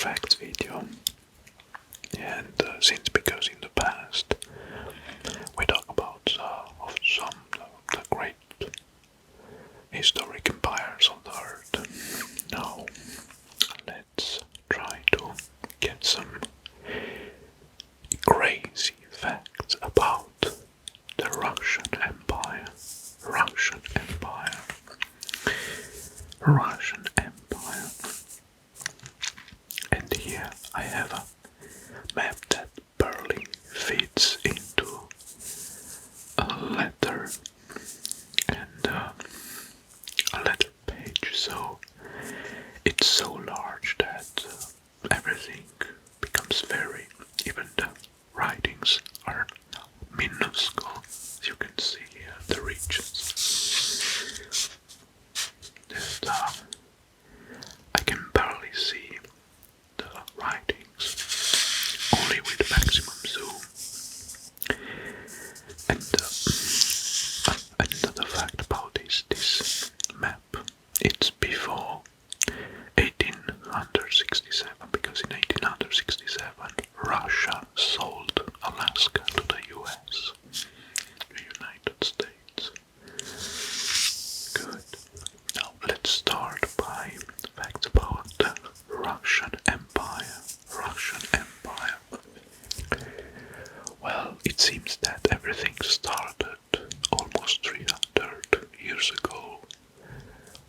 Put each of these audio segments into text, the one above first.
facts video. And because in the past we talk about of some the great historic empires on the earth. Now let's try to get some crazy facts about the Russian Empire. Russian Empire. Russian Empire. And here I have a map that barely fits into a letter and a letter page, so it's so large that everything becomes very, even the writings are minuscule, as you can see here, the regions. That I can barely see the writings, only with maximum zoom. And another fact about this map, it's before 1867, because in 1867 Russia sold Alaska to the US, the United States. Good. Now let's start by facts about the Russian Empire. Russian Empire. Well, it seems that everything started almost 300 years ago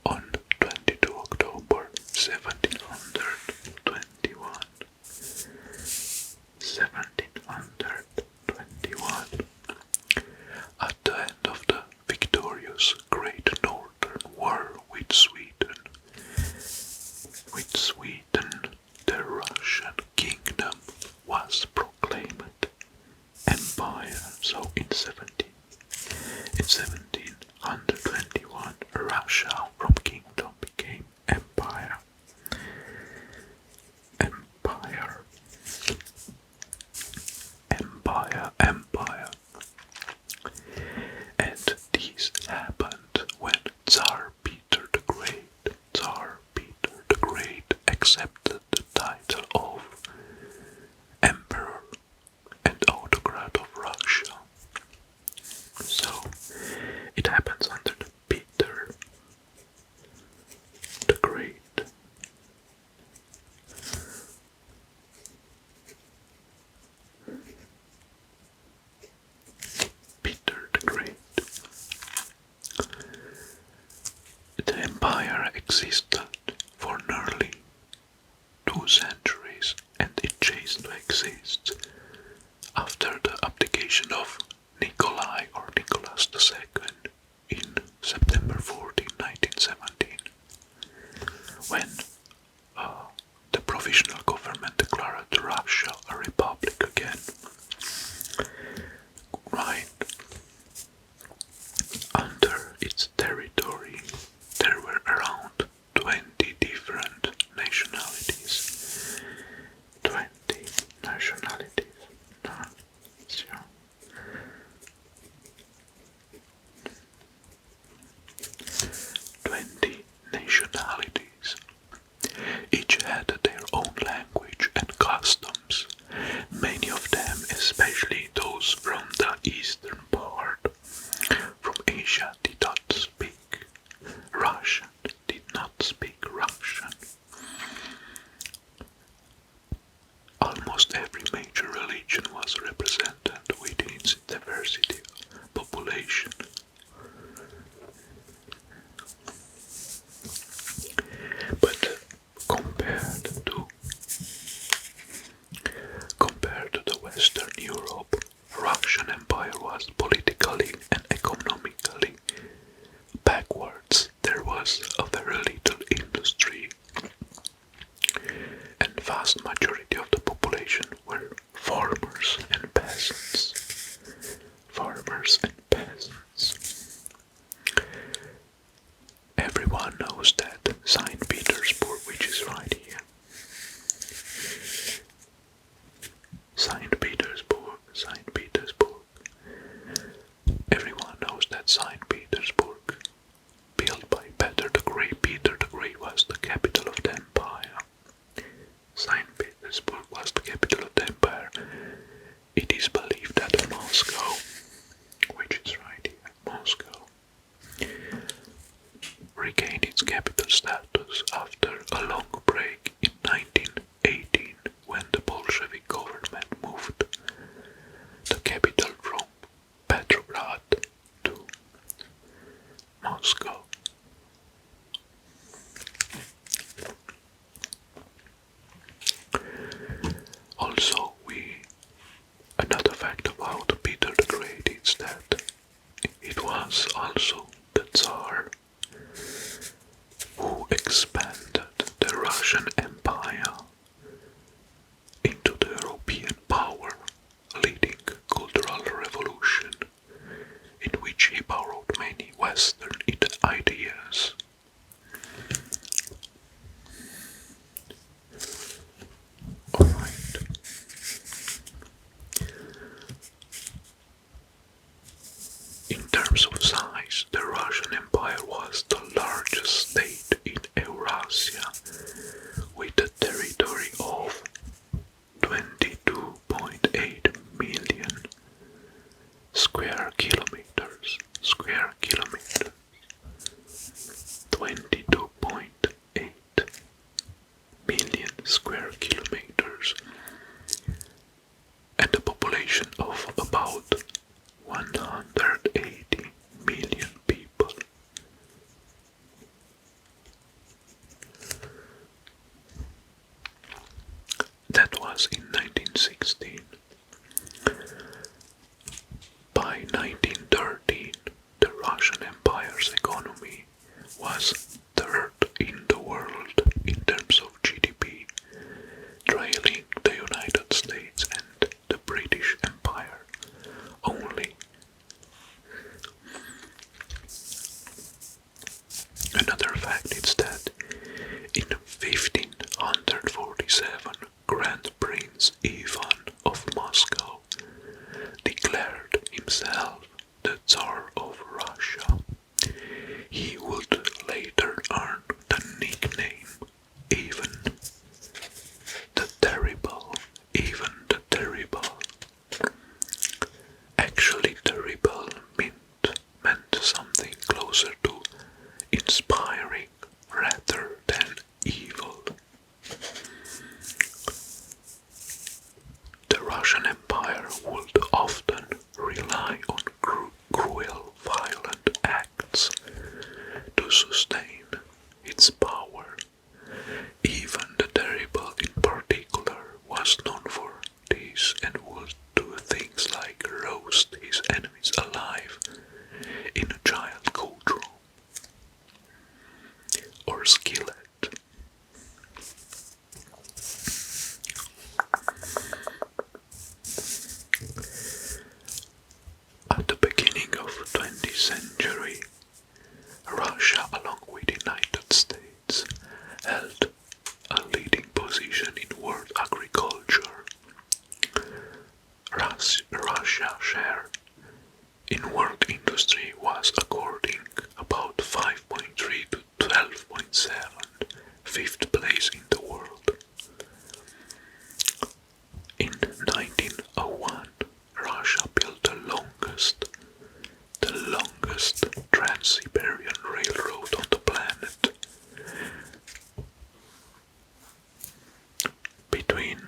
on 22 October 1721. 1721. At the end of the victorious Great Northern War with Sweden. With Sweden, the Russian kingdom was proclaimed empire. So in 1721, Russia from kingdom became empire. Empire. Empire. Empire. And this happened when Tsar Peter the Great accepted the title of Emperor and Autocrat of Russia. So it happens under the Peter the Great. Peter the Great. The empire existed for nearly 2 centuries, and it ceased to exist after the abdication of Nikolai or Nicholas II in September 14, 1917, when the provisional government declared Russia a republic again. Right. Under its territory, there were around 20 different nationalities. 20 nationalities. 20 nationalities. Each had their own language and customs. Many of them, especially those from the eastern part, from Asia, did not speak Russian. Almost every major religion was represented within its diversity population. But compared to the Western Europe, Russian Empire was politically and economically backwards. There was a very little industry, and vast majority of the population were farmers and peasants. Farmers and peasants. Everyone knows that St. Petersburg, which is right here. St. Petersburg. Everyone knows that St. Petersburg, built by Peter the Great. Peter the Great was the capital of the empire. St. regained its capital status after a long break in 1918 when the Bolshevik government moved the capital from Petrograd to Moscow. Also, another fact about Peter the Great is that it was also the Tsar who expanded the Russian Empire into the European power, leading cultural revolution in which he borrowed many Western ideas. Alright. In terms of size, the Russian Empire was the largest state in Eurasia, with a territory of 22.8 million square kilometers. 22.8 million square kilometers, and a population of about 180 million people. That was in 1916. By 1913, the Russian Empire's economy was third in the world in terms of GDP, trailing the United States and the British Empire only. Another fact is that in 1547, Grand Prince Ivan of Moscow declared himself the Tsar of Russia. He would later earn the nickname Ivan the Terrible. Actually, terrible meant something closer to inspiring rather than evil. The Russian Empire would often rely on cruel, violent acts to sustain its power. Ivan the Terrible in particular was known for this and would do things like roast his enemies alive in a giant cauldron or skillet. At the beginning of the 20th century, Russia, along with the United States, held a leading position in world agriculture. Russia's share in world industry was according about 5.3 to 12.7, fifth place in the world. In 1901, Russia built the longest Trans-Siberian Railroad on the planet, between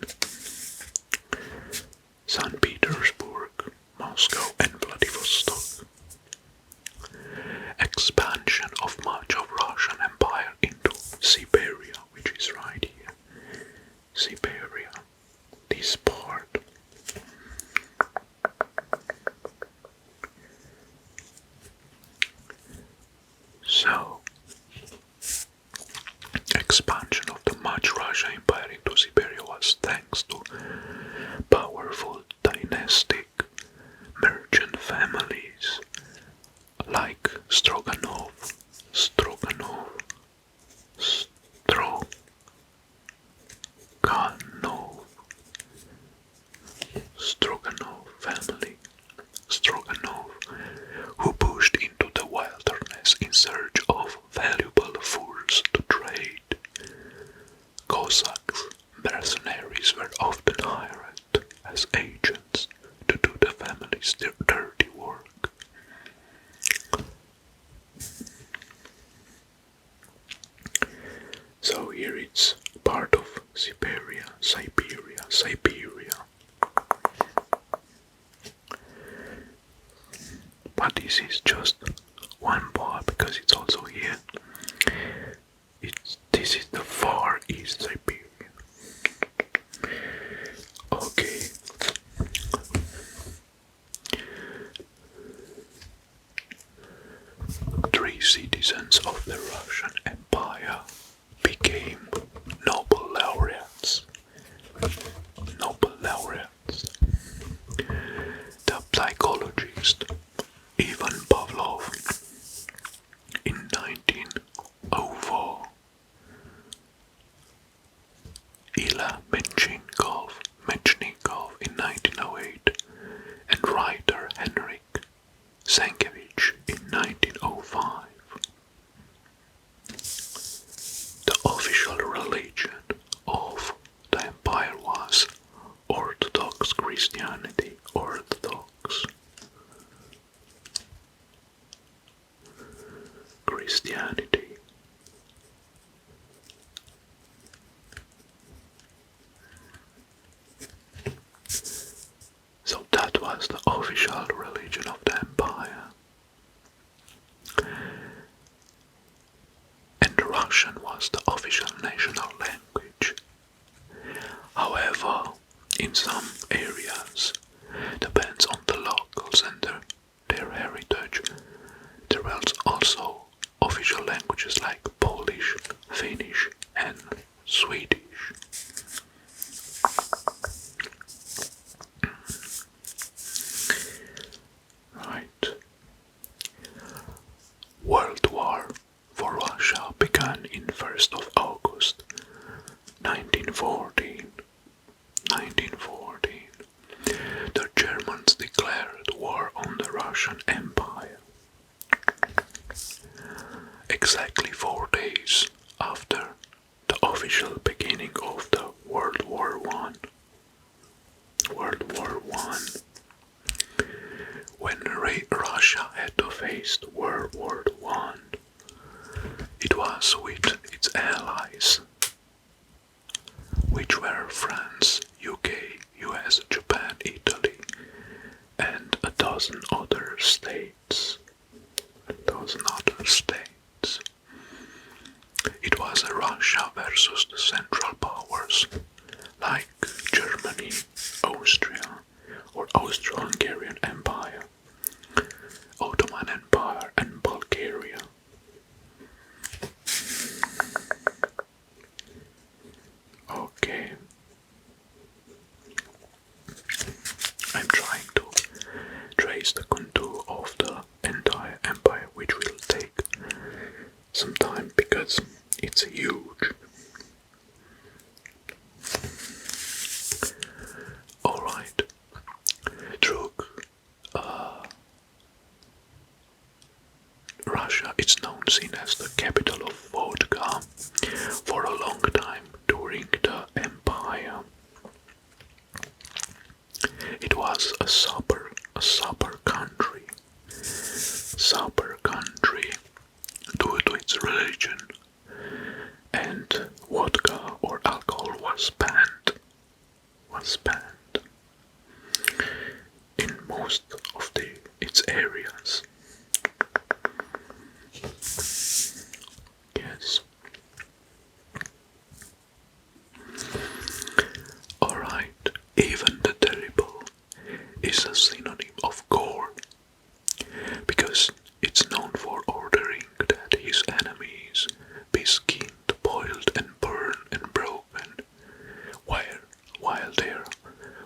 St. Petersburg, Moscow and Vladivostok. Expansion of much of Russian Empire into Siberia, which is right here. Siberia, this part. So, expansion of the much Russian Empire into Siberia was thanks to powerful dynastic merchant families like Stroganov family, who pushed into the wilderness in search of valuable furs to trade. Cossacks, mercenaries were often hired as agents to do the family's dirty work. So here it's part of Siberia. But this is just one part because it's also here. This is the far east Siberia. Okay. Three citizens of the Russian Empire became Nobel laureates. The psychologist Ivan Pavlov in 1904, Ila Menchnikov in 1908, and writer Henrik Sienkiewicz in 1905. The official religion of the empire was Orthodox Christianity. So that was the official religion of the empire. And Russian was the official national language. However, in some areas, depends on the locals and their heritage, there were also official languages like Polish, Finnish, and Swedish. Right. World War for Russia began in 1st of August 1914. The Germans declared war on the Russian Empire. Exactly 4 days after the official beginning of the World War I. When Russia had to face World War I, it was with its allies, which were France, UK, US, Japan, Italy, and a dozen other states. It was a Russia versus the Central Powers, like Germany, Austria, or Austro-Hungarian Empire, Ottoman Empire, and Bulgaria. Okay. I'm trying to trace the contour of the entire empire, which will take some time because it's huge. Alright. Russia is seen as the capital of vodka for a long time during the empire. It was a supper country due to its religion, and vodka or alcohol was banned in most of its areas. Yes. Alright, even the terrible is a synonym of gore, because it's known for ordering that his enemies be skinned, boiled, and burned and broken while they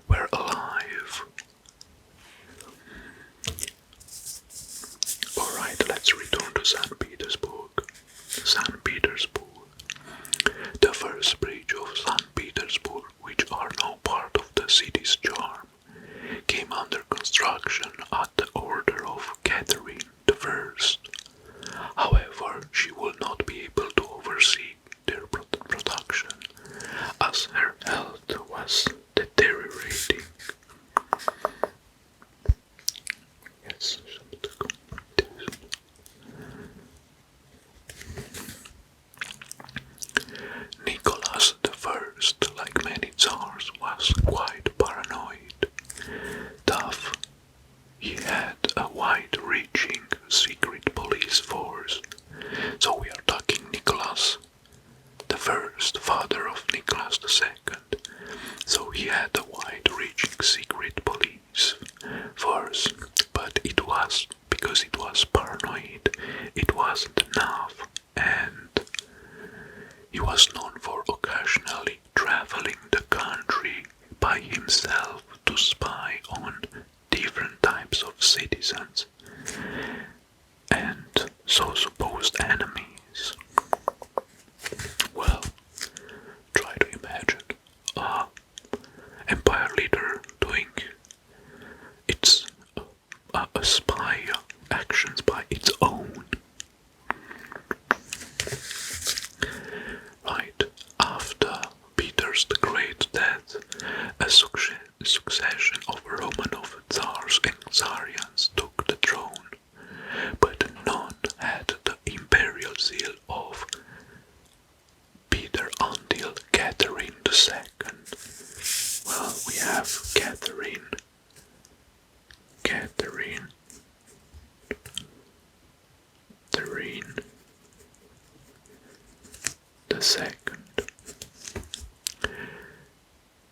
were alive. Alright, let's return to St. Petersburg. The first bridge of St. Petersburg, which are now part of the city's charm, came under construction at the order of Catherine I. However, she would not be able to oversee their production, as her health was deteriorating. Yes. so supposed enemies. Well, try to imagine a empire leader doing its a spy actions by its own. Right after Peter's the Great death, a succession of Romanov Tsars and Tsarians took the throne, but none had the imperial seal of Peter until Catherine II. Well, we have Catherine II.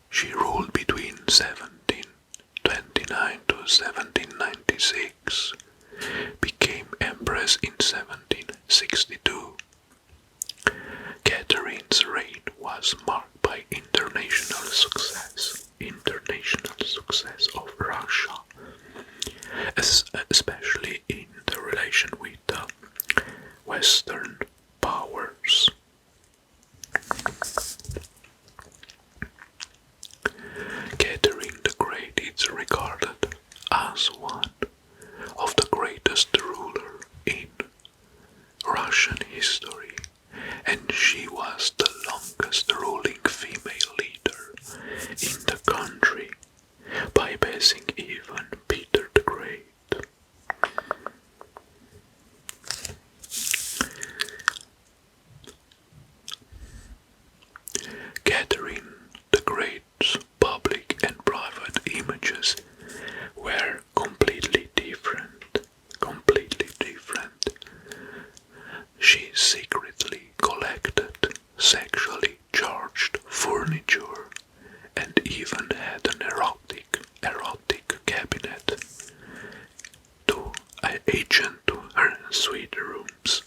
She ruled between 1729 to 1796, became empress in 1762. Catherine's reign was marked by international success of Russia, especially in the relation with the Western powers. Catherine the Great is regarded as one of the greatest rulers in Russian history, and she was the longest ruling female leader in the country, bypassing even Peter the Great. Catherine the Great's public and private images were completely different. She secretly collected sexually charged furniture and even had an erotic cabinet to adjacent to her suite rooms.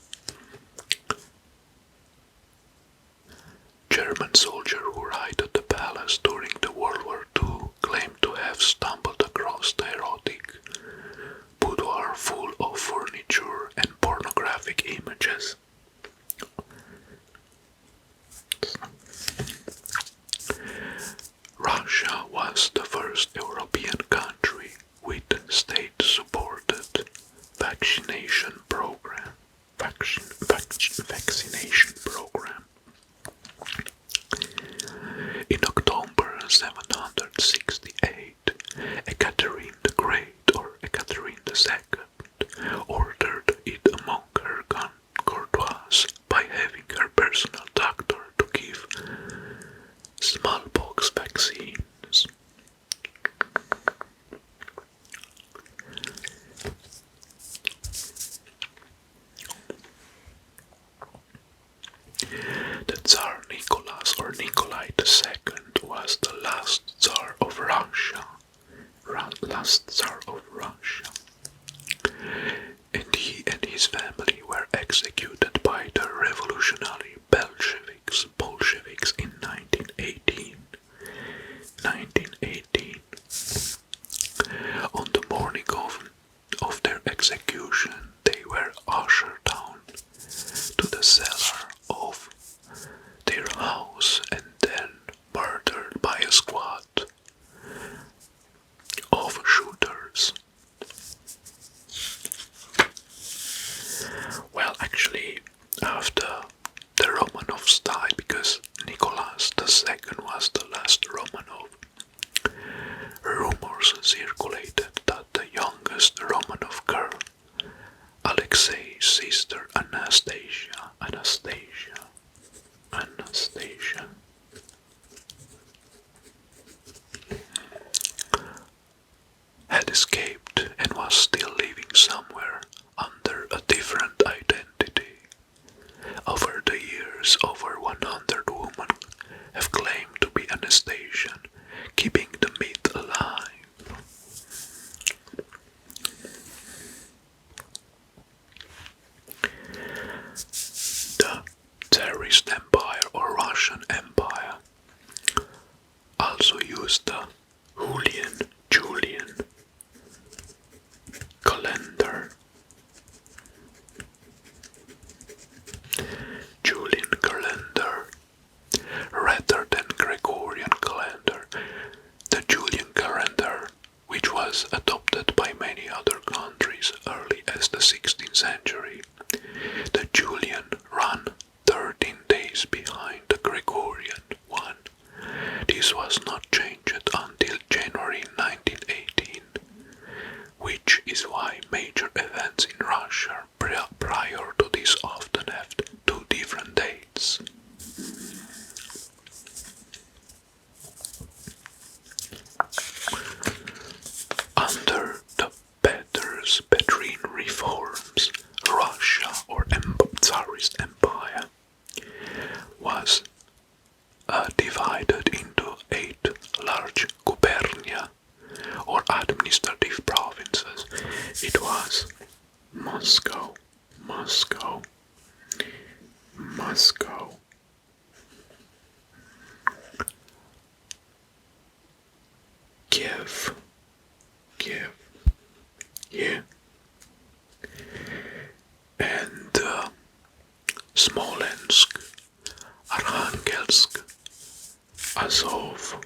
German soldiers who arrived at the palace during the World War II claimed to have stumbled across the erotic boudoir full of furniture and pornographic images. Russia was the first European country with state-supported vaccination program. In October 768, Catherine the Great or Catherine II ordered it among her courtiers by having her personal doctor to give smallpox vaccines. The Tsar Nicholas or Nikolai II was the last Tsar of Russia. And he and his family were executed by the revolutionary Bolsheviks in 1918. On the morning of their execution, they were ushered down to the cellar of their house and then murdered by a squad of shooters. Well, actually, after the Romanovs died, because Nicholas II was the last Romanov, rumors circulated that the youngest Romanov girl, Alexei's sister Anastasia, had escaped and was still living somewhere under a different identity. Over the years, over 100 women have claimed to be Anastasia, keeping the myth alive. The Tsarist Empire or Russian Empire also used the Julian calendar prior to this often have two different dates. Under the Petrine reforms, Russia or Tsarist Empire was divided into 8 large gubernia or administrative provinces. It was Moscow, Kiev, yeah, and Smolensk, Arkhangelsk, Azov,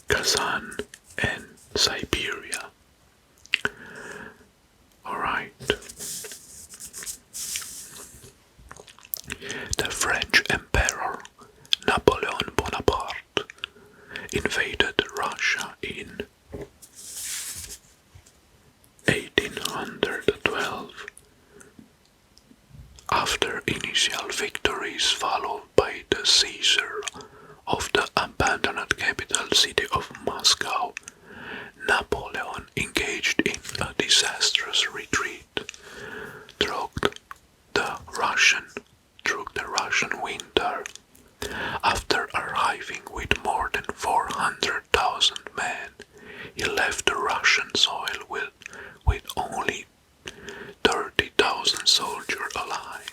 Kazan, and Siberia. Alright. The French Emperor Napoleon Bonaparte invaded Russia in 1812. After initial victories followed by the seizure of the abandoned capital city of Moscow, Napoleon engaged in a disastrous retreat through the Russian winter. After arriving with more than 400,000 men, he left the Russian soil with only 30,000 soldiers alive.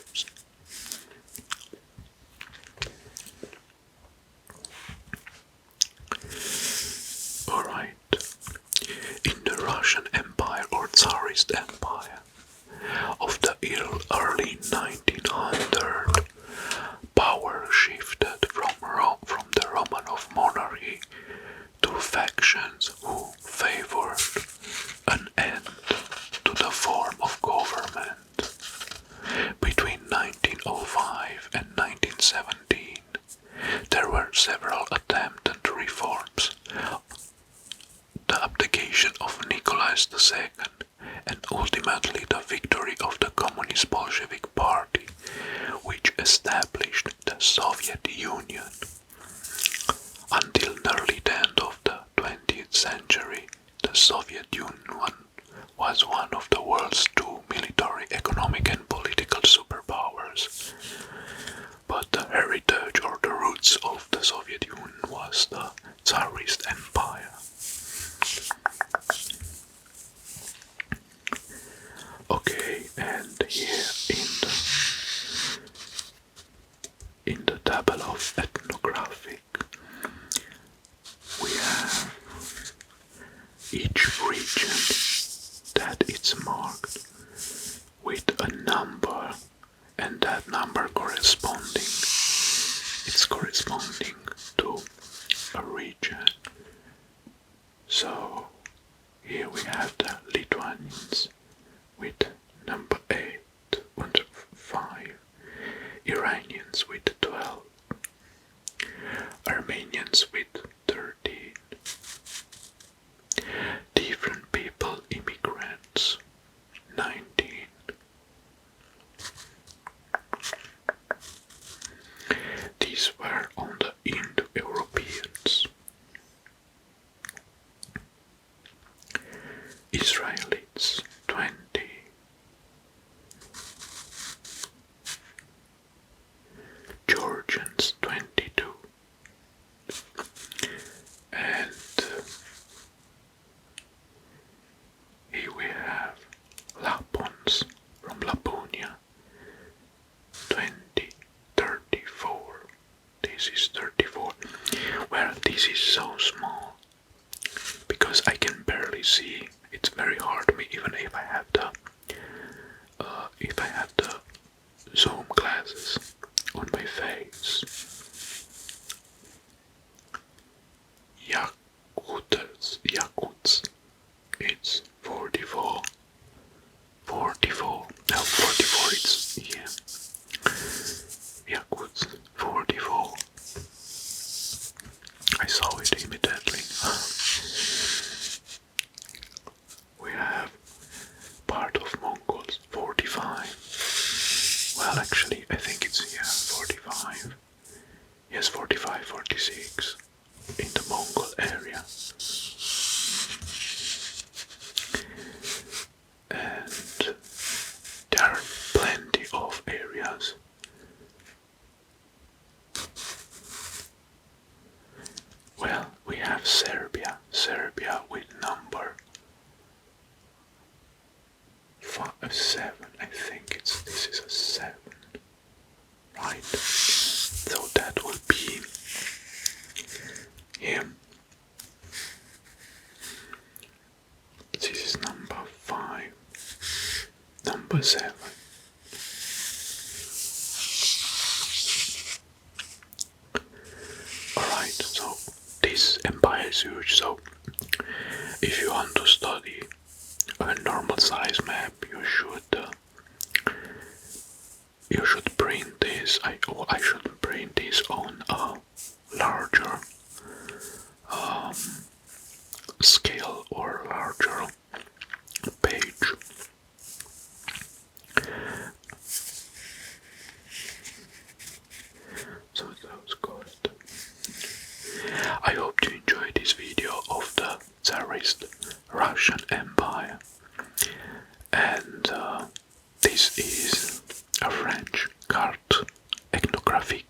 Alright. In the Russian Empire or Tsarist Empire of the early 1900s, power shifted from the Romanov monarchy to factions who favored an end to the form of government. Between 1905 and 1917, there were several attempted reforms. The abdication of Nicholas II and ultimately the victory of the Communist Bolshevik Party, which established the Soviet Union. Until nearly the end of the 20th century, the Soviet Union was one of the world's 2 military, economic and political superpowers. But the heritage or the roots of the Soviet Union was the Tsarist Empire. Okay, and here in the table of ethnographic, we have each region that it's marked with a number, and that number corresponding to a region. So here we have the Lithuanians with number 8 and 5, Iranians with 12, Armenians with 13, different people, immigrants, 19. These were on the Indo-Europeans. Israelites a 7. I think this is a 7, right? So that will be here. This is number 5, number 7. Alright, so this empire is huge, so if you want to study a normal size map, you should print this. I should print this on a larger scale or larger page. So that was good. I hope you enjoyed this video of the Tsarist Russian Empire, and this is a French carte ethnographique.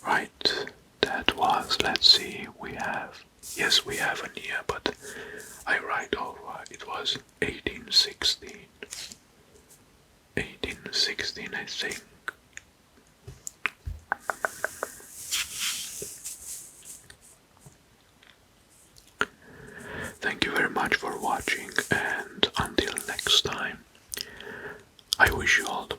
Right, that was, let's see, we have an year, but I write over, it was 1816. 1816, I think. Thank you very much for watching, and until next time, I wish you all the